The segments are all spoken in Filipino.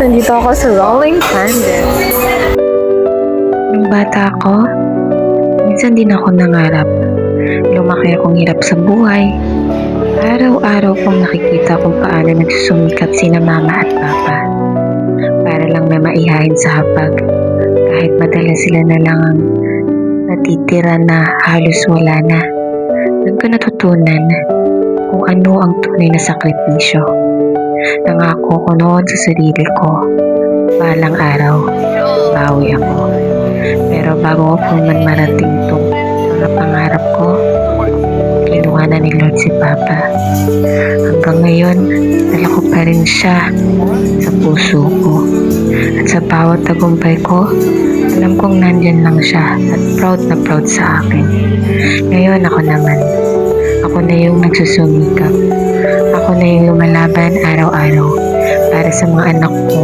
nandito ako sa Rolling Thunder. Nung bata ako, minsan din ako nangarap. Lumaki akong hirap sa buhay. Araw-araw kong nakikita kung paano nagsusumikat sina mama at papa. Para lang may maihain sa hapag. Kahit madalas sila na lang ang natitira na halos wala na. Doon ko natutunan kung ano ang tunay na sakripisyo. Nangako ko noon sa sarili ko, balang araw, bawi ako. Pero bago ko man marating itong mga pangarap ko, kinuha na ni Lord si Papa. Hanggang ngayon, dala ko pa rin siya sa puso ko. At sa bawat tagumpay ko, alam kong nandyan lang siya at proud na proud sa akin. Ngayon ako naman, ako na yung nagsusumikap. Ako na yung lumalaban araw-araw para sa mga anak ko.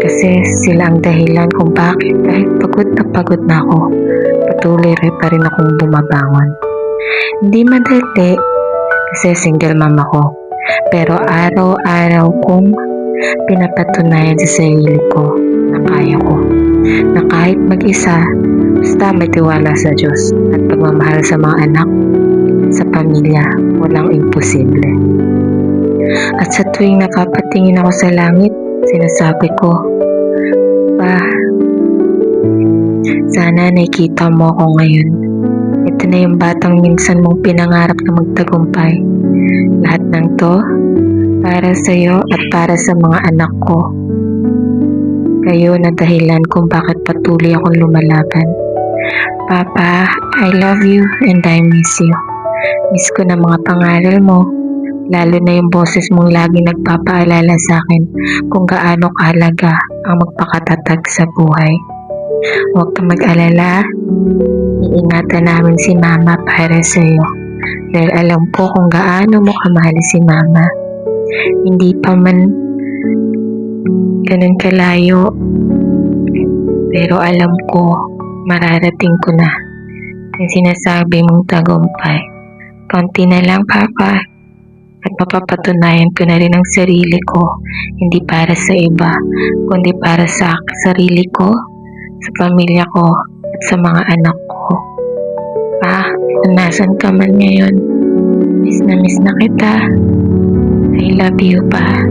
Kasi sila ang dahilan kung bakit kahit pagod na ako, patuloy pa rin akong bumabangon. Hindi madali kasi single mom ako. Pero araw-araw kong pinapatunayan sa sarili ko na kaya ko. Na kahit mag-isa, basta may tiwala sa Diyos at pagmamahal sa mga anak, sa pamilya, walang imposible. At sa tuwing nakapatingin ako sa langit, sinasabi ko, Pa, sana nakikita mo ako ngayon. Ito na yung batang minsan mong pinangarap na magtagumpay. Lahat ng to, para sa iyo at para sa mga anak ko. Kayo na dahilan kung bakit patuloy akong lumalaban. Papa, I love you and I miss you. Miss ko na mga pangaral mo, lalo na yung boses mong lagi nagpapaalala sa akin kung gaano kahalaga ang magpakatatag sa buhay. Huwag kang mag-alala, iingatan namin si Mama para sa iyo. Dahil alam ko kung gaano mo kamahal si Mama. Hindi pa man ganun kalayo, pero alam ko mararating ko na yung sinasabi mong tagumpay. Konti na lang, Papa, at mapapatunayan ko na rin ang sarili ko, hindi para sa iba, kundi para sa sarili ko, sa pamilya ko, at sa mga anak ko. Pa, kung nasan ka man ngayon, miss na kita. I love you, Pa.